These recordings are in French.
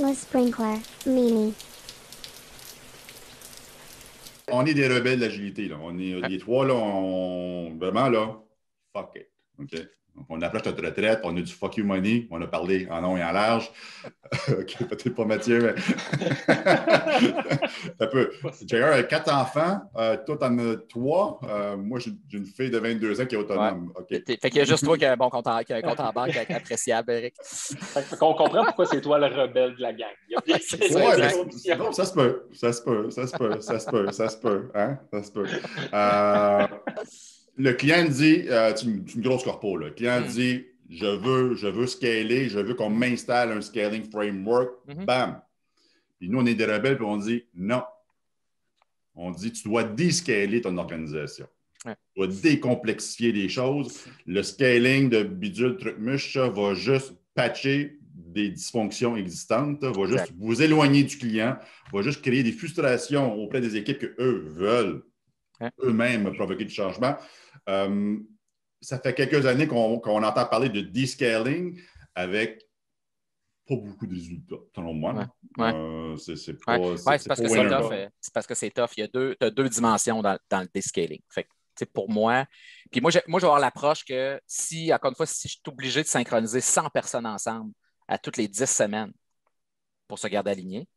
Le sprinkler, Mimi. On est des rebelles d'agilité, là. On est les trois, là, vraiment, là, fuck it. OK? Donc, on approche notre retraite, on a du fuck you money, on a parlé en long et en large. OK, peut-être pas Mathieu, mais. Ça peut. J'ai quatre enfants, toi, t'en as trois. Moi, j'ai une fille de 22 ans qui est Ouais. autonome. OK. Fait qu'il y a juste toi qui a un bon compte en banque appréciable, Eric. Fait qu'on comprend pourquoi c'est toi le rebelle de la gang. Non, ça se peut. Ça se peut. Ça se peut. Ça se peut. Ça se peut. Hein? Ça se peut. Le client dit, c'est une grosse corpo, là. Le client dit, je veux scaler, je veux qu'on m'installe un scaling framework. Bam! Puis nous, on est des rebelles, puis on dit, non. On dit, tu dois descaler ton organisation. Ouais. Tu dois décomplexifier les choses. Le scaling de bidule, truc, muche, ça va juste patcher des dysfonctions existantes, va juste vous éloigner du client, va juste créer des frustrations auprès des équipes qu'eux veulent eux-mêmes provoquer du changement. Ça fait quelques années qu'on entend parler de descaling avec pas beaucoup de résultats, selon moi. C'est parce que c'est tough. Il y a deux dimensions dans le descaling. Fait que, pour moi, puis moi, je vais avoir l'approche que si, encore une fois, si je suis obligé de synchroniser 100 personnes ensemble à toutes les 10 semaines pour se garder alignés,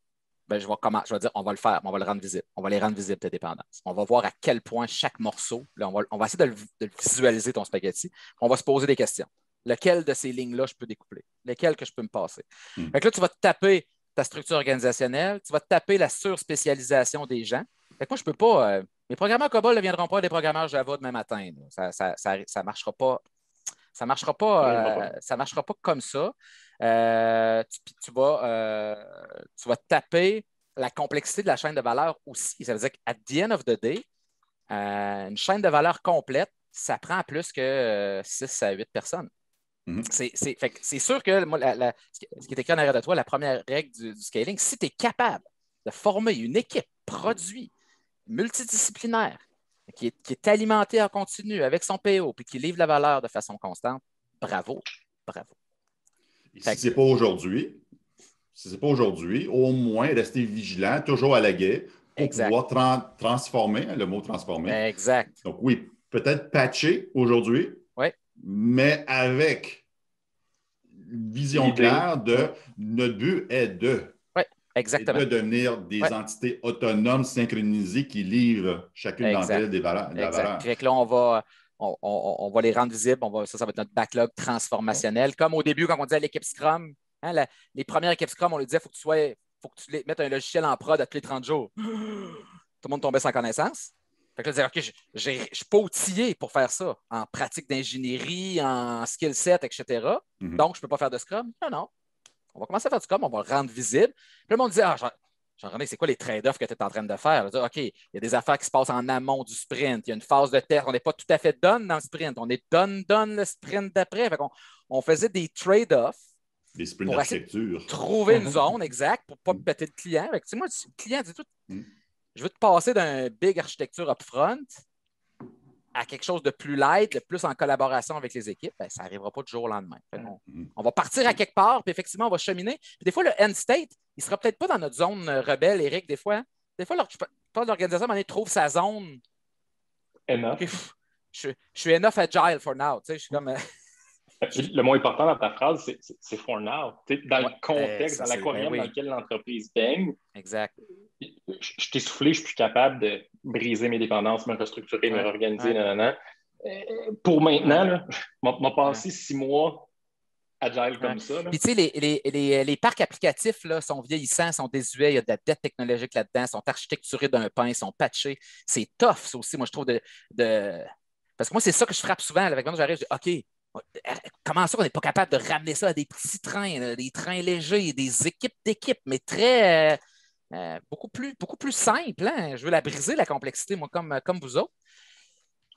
ben, je vais dire, on va le faire, mais on va le rendre visible. On va les rendre visibles, tes dépendances. On va voir à quel point chaque morceau, là, on va essayer de le visualiser, ton spaghetti. On va se poser des questions. Lequel de ces lignes-là je peux découpler? Lesquelles que je peux me passer? Fait que là, tu vas te taper ta structure organisationnelle, tu vas te taper la surspécialisation des gens. Fait que moi, je ne peux pas. Mes programmeurs COBOL ne viendront pas des programmeurs Java demain matin. Ça ne marchera pas. Ça marchera pas comme ça. Tu vas taper la complexité de la chaîne de valeur aussi. Ça veut dire qu'à the end of the day, une chaîne de valeur complète, ça prend plus que 6 à 8 personnes. C'est sûr que moi, ce qui est écrit en arrière de toi, la première règle du scaling, si tu es capable de former une équipe produit multidisciplinaire qui est alimentée en continu avec son PO puis qui livre la valeur de façon constante, bravo. Et si ce n'est pas aujourd'hui, au moins rester vigilant, toujours à l'aguet pour pouvoir transformer, le mot transformer. Exact. Donc oui, peut-être patcher aujourd'hui, mais avec une vision claire de notre but est de. Exactement. Et de devenir des entités autonomes, synchronisées qui livrent chacune d'entre elles de la valeur. Fait que là, on va les rendre visibles. Ça va être notre backlog transformationnel. Comme au début, quand on disait à l'équipe Scrum, les premières équipes Scrum, on lui disait faut que tu mettes un logiciel en prod à tous les 30 jours. Tout le monde tombait sans connaissance. Fait que là, OK, je ne suis pas outillé pour faire ça en pratique d'ingénierie, en skill set, etc. Donc, je ne peux pas faire de Scrum. Non. On va commencer à faire du Scrum, on va le rendre visible. Puis le monde dit Jean-René, c'est quoi les trade-offs que tu es en train de faire? Dire, OK, il y a des affaires qui se passent en amont du sprint. Il y a une phase de test. On n'est pas tout à fait done dans le sprint. On est done le sprint d'après. On faisait des trade-offs. Des sprints d'architecture. Trouver une zone exacte pour ne pas péter le client. Moi, le client dit tout. Je veux te passer d'un big architecture upfront à quelque chose de plus light, de plus en collaboration avec les équipes, ça n'arrivera pas du jour au lendemain. On va partir à quelque part, puis effectivement, on va cheminer. Puis des fois, le end state, il ne sera peut-être pas dans notre zone rebelle, Eric, des fois. Des fois, l'organisation, trouve sa zone. Enough. Okay, je suis enough agile for now. Je suis comme... Le mot important dans ta phrase, c'est for now. Dans le contexte, dans l'aquarium dans lequel l'entreprise baigne. Exact. Je t'ai soufflé, je suis plus capable de briser mes dépendances, me restructurer, me réorganiser. Pour maintenant, m'a passé 6 mois agile comme ça. Puis tu sais, les parcs applicatifs là, sont vieillissants, sont désuets, il y a de la dette technologique là-dedans, sont architecturés d'un pain, sont patchés. C'est tough, ça aussi, moi, je trouve Parce que moi, c'est ça que je frappe souvent. Avec moi, j'arrive, je dis, OK, comment ça qu'on n'est pas capable de ramener ça à des petits trains, là, des trains légers, des équipes d'équipes, mais très... beaucoup plus simple. Hein? Je veux la briser, la complexité, moi, comme vous autres.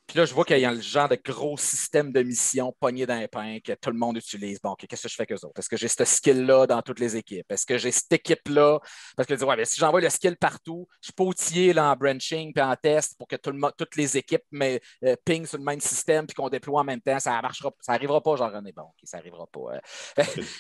Puis là, je vois qu'il y a le genre de gros système de mission pogné dans les pains que tout le monde utilise. Bon, qu'est-ce que je fais qu'eux autres? Est-ce que j'ai ce skill-là dans toutes les équipes? Est-ce que j'ai cette équipe-là? Parce que ouais, si j'envoie le skill partout, je peux outiller là, en branching puis en test pour que toutes les équipes ping sur le même système puis qu'on déploie en même temps. Ça marchera, ça n'arrivera pas, Jean-René. Bon, OK, ça n'arrivera pas.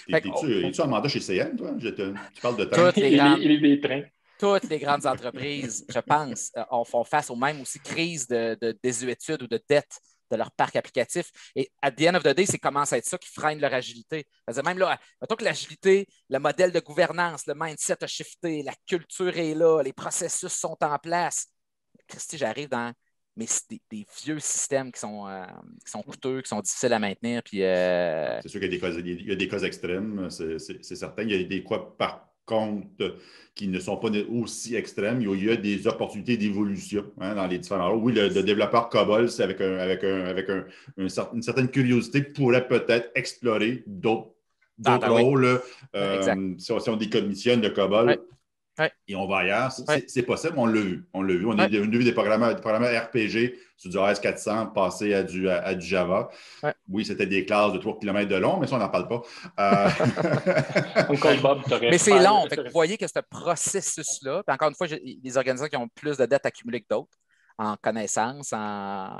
Es-tu en mandat chez CN, toi? Tu parles de temps. Il est des trains. Toutes les grandes entreprises, je pense, font face aux mêmes aussi crises de désuétude ou de dette de leur parc applicatif. Et at the end of the day, c'est commence à être ça qui freine leur agilité. Parce que même là, mettons que l'agilité, le modèle de gouvernance, le mindset a shifté, la culture est là, les processus sont en place. Christy, j'arrive dans des vieux systèmes qui sont coûteux, qui sont difficiles à maintenir. Puis, C'est sûr qu'il y a des cas extrêmes, c'est certain. Il y a des cas par contre qui ne sont pas aussi extrêmes. Il y a des opportunités d'évolution dans les différents rôles. Oui, le développeur COBOL, c'est avec une certaine curiosité, pourrait peut-être explorer d'autres rôles. Si on décommissionne le COBOL et on va ailleurs, c'est possible, on l'a vu. On a vu des programmeurs RPG sur du AS400 passer à du Java. Oui, c'était des classes de 3 km de long, mais ça, on n'en parle pas. Mais c'est long. Fait que vous voyez que ce processus-là, puis encore une fois, des organisations qui ont plus de dettes accumulées que d'autres, en connaissances, en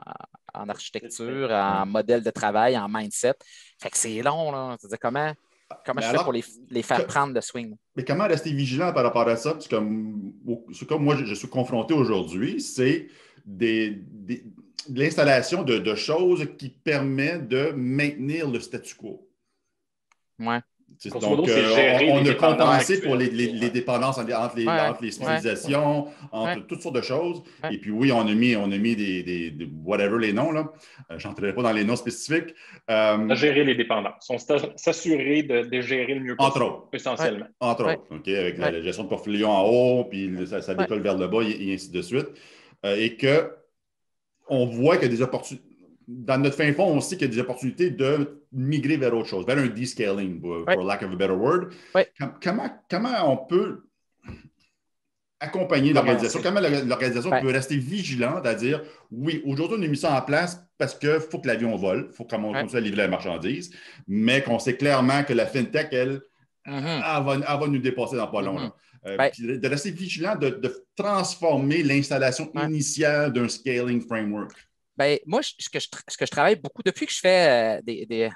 architecture, en modèle de travail, en mindset. Fait que c'est long, là. C'est-à-dire comment je fais pour les faire prendre le swing? Mais comment rester vigilant par rapport à ça? Parce que comme moi, je suis confronté aujourd'hui, c'est de l'installation de choses qui permettent de maintenir le statu quo. Ouais. Donc, on a compensé pour les dépendances entre les civilisations, entre toutes sortes de choses. Et puis oui, on a mis des whatever les noms, là. Je n'entrerai pas dans les noms spécifiques. Gérer les dépendances. On s'assurer de gérer le mieux possible. Entre autres. Essentiellement. Entre autres. OK, avec la gestion de portfolio en haut, puis ça décolle vers le bas et ainsi de suite. Et qu'on voit qu'il y a des opportunités. Dans notre fin fond, on sait qu'il y a des opportunités de migrer vers autre chose, vers un descaling, for lack of a better word. Comment on peut accompagner l'organisation? Comment l'organisation peut rester vigilante à dire, oui, aujourd'hui, on a mis ça en place parce qu'il faut que l'avion vole, il faut qu'on continue à livrer la marchandise, mais qu'on sait clairement que la FinTech, elle va nous dépasser dans pas long. Puis de rester vigilant, de transformer l'installation initiale d'un scaling framework. Ben, moi, ce que je travaille beaucoup, depuis que je fais des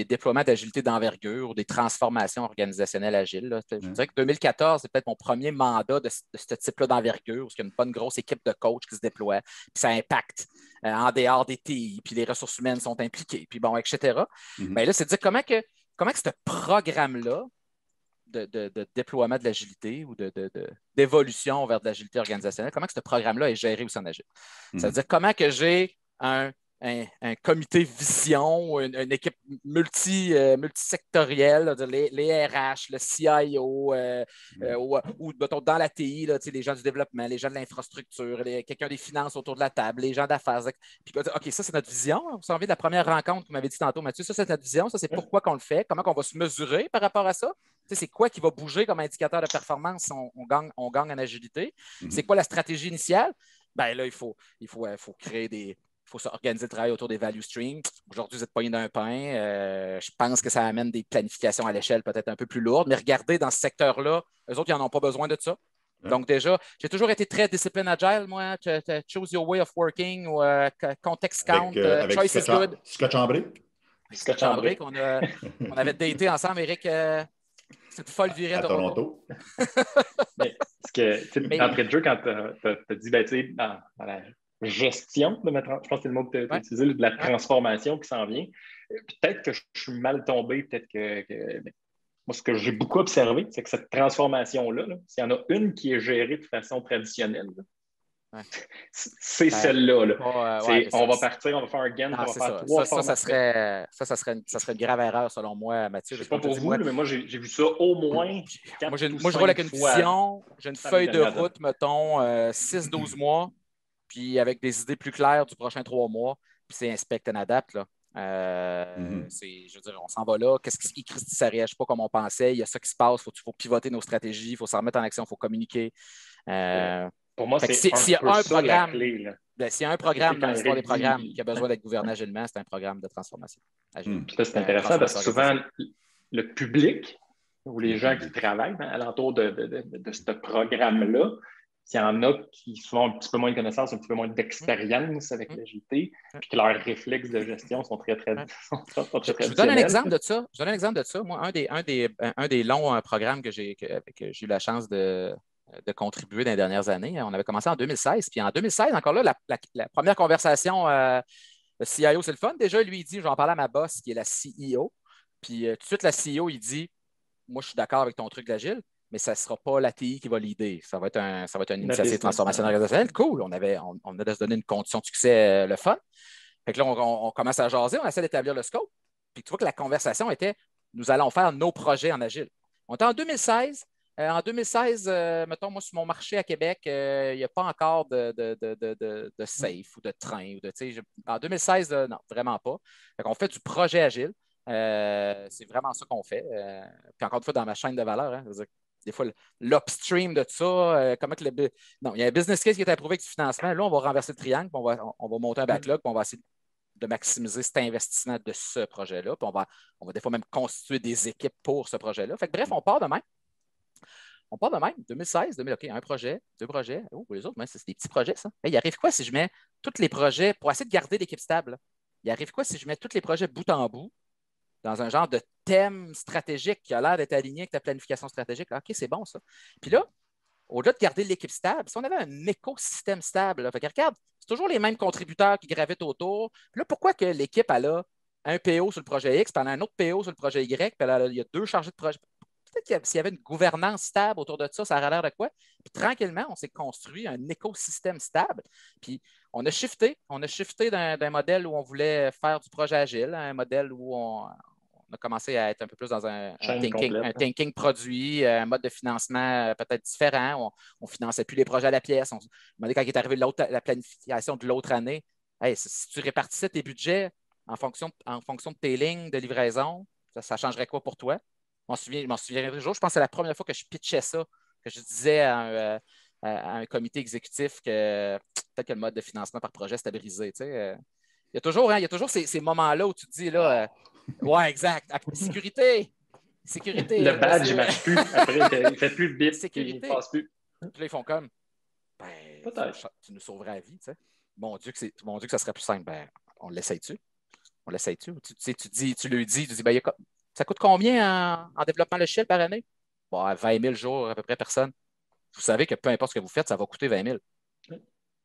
déploiements d'agilité d'envergure ou des transformations organisationnelles agiles, là, je dirais que 2014, c'est peut-être mon premier mandat de ce type-là d'envergure, parce qu'il y a une bonne grosse équipe de coachs qui se déploie, puis ça impacte en dehors des TI, puis les ressources humaines sont impliquées, puis bon, etc. Ben là, c'est de dire comment que ce programme-là de déploiement de l'agilité ou d'évolution vers de l'agilité organisationnelle, comment que ce programme-là est géré au sein d'Agile? Ça veut dire comment que j'ai un comité vision, une équipe multisectorielle, les RH, le CIO, ou mettons, dans la TI, là, les gens du développement, les gens de l'infrastructure, quelqu'un des finances autour de la table, les gens d'affaires. Puis, OK, ça, c'est notre vision. Vous savez, de la première rencontre que vous m'avez dit tantôt, Mathieu, ça, c'est notre vision. Ça, c'est pourquoi qu'on le fait, comment on va se mesurer par rapport à ça. C'est quoi qui va bouger comme indicateur de performance si on gagne en agilité? C'est quoi la stratégie initiale? Ben là, il faut créer il faut s'organiser le travail autour des value streams. Aujourd'hui, vous êtes pogné d'un pain. Je pense que ça amène des planifications à l'échelle peut-être un peu plus lourdes. Mais regardez, dans ce secteur-là, eux autres, ils n'en ont pas besoin de ça. Donc déjà, j'ai toujours été très discipline agile, moi. Choose your way of working ou context count. Choice is good. Scott Chambray. Scott Chambray, qu'on avait daté ensemble, Eric. C'est folle virée à Toronto. Mais d'entrée de jeu, quand tu as dit, dans la gestion de je pense que c'est le mot que tu as utilisé, de la transformation qui s'en vient, peut-être que je suis mal tombé, peut-être que moi, ce que j'ai beaucoup observé, c'est que cette transformation-là, s'il y en a une qui est gérée de façon traditionnelle, c'est celle-là. On va partir, on va faire un gain, on va faire trois ça serait une grave erreur selon moi, Mathieu. Je ne sais pas pour vous, mais moi, j'ai vu ça au moins. Moi, je roule avec une vision, j'ai une feuille de route, mettons, 6-12 mois, puis avec des idées plus claires du prochain 3 mois, puis c'est inspect and adapt, là. Je veux dire, on s'en va là. Qu'est-ce qui ça ne réagit pas comme on pensait? Il y a ça qui se passe. Il faut pivoter nos stratégies, il faut s'en remettre en action, il faut communiquer. Pour moi, c'est un programme, la clé. Ben, s'il y a un programme dans l'histoire des programmes qui a besoin d'être gouverné agilement, c'est un programme de transformation agile. C'est intéressant parce que souvent, le public ou les gens qui travaillent alentour de ce programme-là, s'il y en a qui souvent ont un petit peu moins de connaissances, un petit peu moins d'expérience avec l'agilité, puis que leurs réflexes de gestion sont très Je vous donne un exemple de ça. Moi, un des longs programmes que j'ai eu la chance de contribuer dans les dernières années, on avait commencé en 2016. Puis en 2016, encore là, la première conversation, le CIO, c'est le fun. Déjà, lui, il dit, je vais en parler à ma boss, qui est la CEO. Puis tout de suite, la CEO, il dit, moi, je suis d'accord avec ton truc d'agile, mais ça ne sera pas la TI qui va l'aider. Ça va être une initiative de transformation organisationnelle. Cool. On a de se donner une condition de succès, le fun. Fait que là, on commence à jaser, on essaie d'établir le scope. Puis tu vois que la conversation était, nous allons faire nos projets en agile. On était en 2016. En 2016, mettons, moi, sur mon marché à Québec, il n'y a pas encore de safe ou de train. En 2016, non, vraiment pas. On fait du projet agile. C'est vraiment ça qu'on fait. Puis encore une fois, dans ma chaîne de valeur, hein, des fois, l'upstream de tout ça, non, il y a un business case qui est approuvé avec du financement. Là, on va renverser le triangle, puis on va monter un backlog, puis on va essayer de maximiser cet investissement de ce projet-là. Puis on va des fois même constituer des équipes pour ce projet-là. Fait que, bref, on part de même. 2016, OK, un projet, deux projets. Oh, les autres, c'est des petits projets, ça. Il arrive quoi si je mets tous les projets, pour essayer de garder l'équipe stable, là? Il arrive quoi si je mets tous les projets bout en bout dans un genre de thème stratégique qui a l'air d'être aligné avec ta planification stratégique? OK, c'est bon, ça. Puis là, au-delà de garder l'équipe stable, si on avait un écosystème stable, là, fait que regarde, c'est toujours les mêmes contributeurs qui gravitent autour. Puis là, pourquoi que l'équipe, elle a un PO sur le projet X, puis elle a un autre PO sur le projet Y, puis il y a deux chargés de projet. Peut-être s'il y avait une gouvernance stable autour de ça, ça aurait l'air de quoi? Puis tranquillement, on s'est construit un écosystème stable. Puis on a shifté d'un modèle où on voulait faire du projet agile à un modèle où on a commencé à être un peu plus dans un thinking produit, un mode de financement peut-être différent. On ne finançait plus les projets à la pièce. On demandait quand il est arrivé la planification de l'autre année, hey, si tu répartissais tes budgets en fonction de tes lignes de livraison, ça changerait quoi pour toi? Je m'en souviendrai toujours. Je pense que c'est la première fois que je pitchais ça, que je disais à un comité exécutif que peut-être que le mode de financement par projet c'était brisé. Il y a toujours ces moments-là où tu te dis, là, ouais, exact. Sécurité. Le badge ne marche plus. Après, il ne fait plus le bip. Sécurité. Il ne passe plus. Puis là, ils font comme, tu nous sauverais la vie. Mon Dieu, que ça serait plus simple. Ben, on l'essaye-tu? Tu lui dis, ben, ça coûte combien en développement logiciel par année? Bon, 20 000 jours, à peu près personne. Vous savez que peu importe ce que vous faites, ça va coûter 20 000.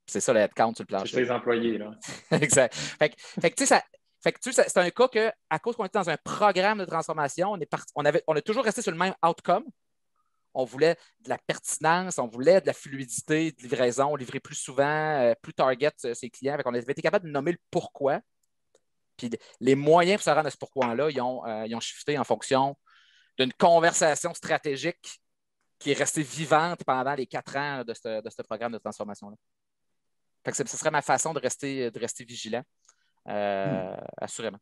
C'est ça le headcount sur le plancher. C'est les employés, là. Exact. Fait que, c'est un cas que, à cause qu'on était dans un programme de transformation, on a toujours resté sur le même outcome. On voulait de la pertinence, on voulait de la fluidité de livraison, livrer plus souvent, plus target ses clients. On avait été capable de nommer le pourquoi. Puis les moyens pour se rendre à ce pourquoi-là, ils ont shifté en fonction d'une conversation stratégique qui est restée vivante pendant les 4 ans de ce programme de transformation-là. Fait que ce serait ma façon de rester vigilant, assurément.